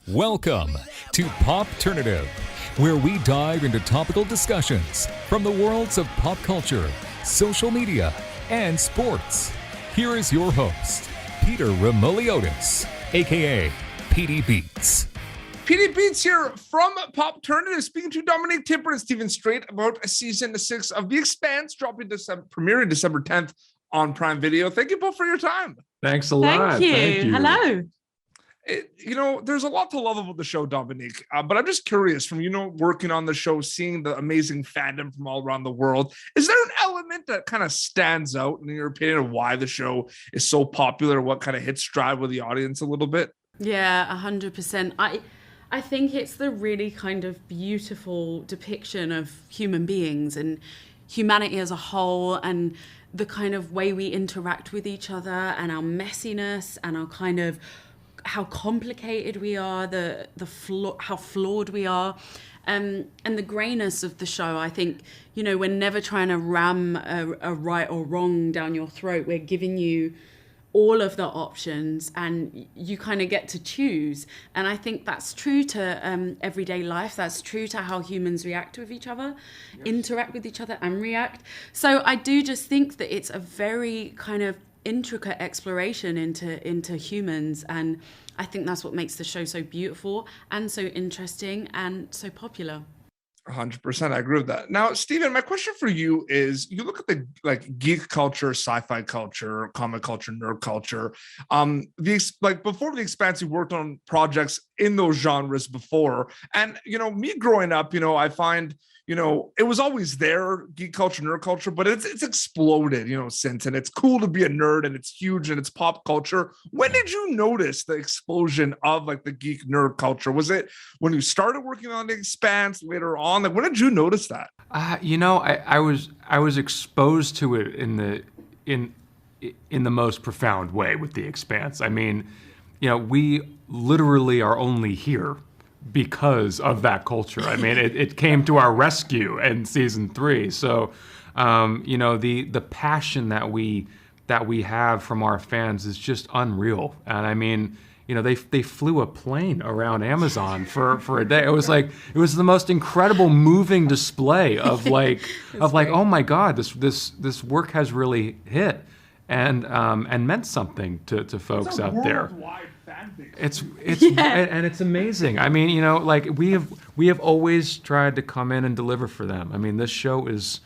Welcome to Popternative, where we dive into topical discussions from the worlds of pop culture, social media, and sports. Here is your host, Peter Remoliotis, aka PD Beats. PD Beats here from Popternative, speaking to Dominique Tipper and Steven Strait about season 6 of The Expanse, premiering December 10th on Prime Video. Thank you both for your time. Thanks a lot. Thank you. Hello. There's a lot to love about the show, Dominique, but I'm just curious from, working on the show, seeing the amazing fandom from all around the world, is there an element that kind of stands out in your opinion of why the show is so popular? What kind of hits stride with the audience a little bit? Yeah, 100%. I think it's the really kind of beautiful depiction of human beings and humanity as a whole, and the kind of way we interact with each other and our messiness and our kind of how complicated we are, how flawed we are, and the grayness of the show. I think, we're never trying to ram a right or wrong down your throat. We're giving you all of the options and you kind of get to choose. And I think that's true to everyday life. That's true to how humans react with each other, interact with each other and react. So I do just think that it's a very kind of intricate exploration into humans, and I think that's what makes the show so beautiful and so interesting and so popular. 100%, I agree with that. Now, Steven, my question for you is: you look at the geek culture, sci-fi culture, comic culture, nerd culture. Before The Expanse, you worked on projects in those genres before, and me growing up, I find it was always there, geek culture, nerd culture, but it's exploded, since, and it's cool to be a nerd and it's huge and it's pop culture. When did you notice the explosion of the geek nerd culture? Was it when you started working on The Expanse later on? When did you notice that? I was exposed to it in the most profound way with The Expanse. I mean, we literally are only here because of that culture. I mean, it came to our rescue in season 3. So, the passion that we have from our fans is just unreal. And I mean, they flew a plane around Amazon for a day. It was the most incredible, moving display of oh my God, this work has really hit and meant something to folks out there. It's and it's amazing. I mean, we have always tried to come in and deliver for them. I mean, this show is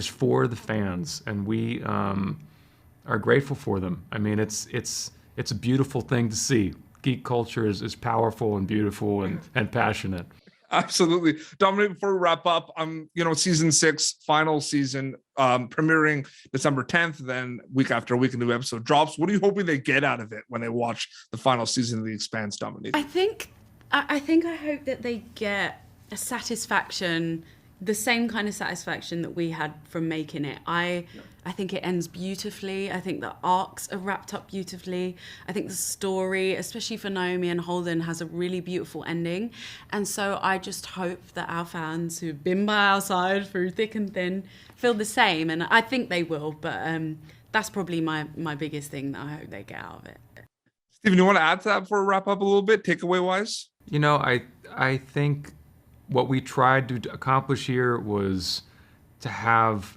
for the fans, and we are grateful for them. I mean, it's a beautiful thing to see. Geek culture is powerful and beautiful and passionate. Absolutely. Dominic, before we wrap up, season 6, final season, premiering December 10th, then week after week, a new episode drops. What are you hoping they get out of it when they watch the final season of The Expanse, Dominic? I hope that they get a satisfaction, the same kind of satisfaction that we had from making it. I think it ends beautifully. I think the arcs are wrapped up beautifully. I think the story, especially for Naomi and Holden, has a really beautiful ending. And so I just hope that our fans who've been by our side through thick and thin feel the same. And I think they will, but that's probably my biggest thing that I hope they get out of it. Steven, you want to add to that before we wrap up a little bit, takeaway-wise? I think what we tried to accomplish here was to have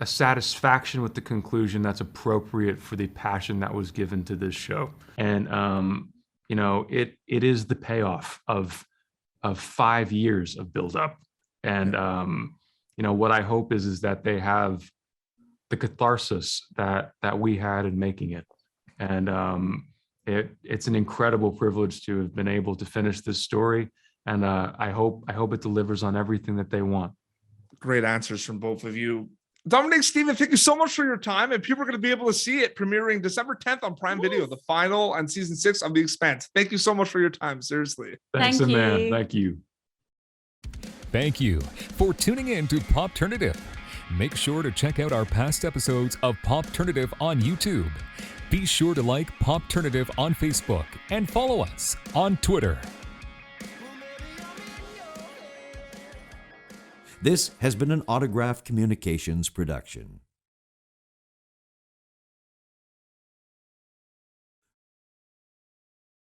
a satisfaction with the conclusion that's appropriate for the passion that was given to this show. And, it is the payoff of 5 years of buildup. And, what I hope is that they have the catharsis that we had in making it. And it's an incredible privilege to have been able to finish this story. And I hope it delivers on everything that they want. Great answers from both of you. Dominique, Steven, thank you so much for your time. And people are going to be able to see it premiering December 10th on Prime Video, the final and season 6 of The Expanse. Thank you so much for your time. Seriously. Thanks, man. Thank you. Thank you for tuning in to Popternative. Make sure to check out our past episodes of Popternative on YouTube. Be sure to like Popternative on Facebook and follow us on Twitter. This has been an Autograph Communications production.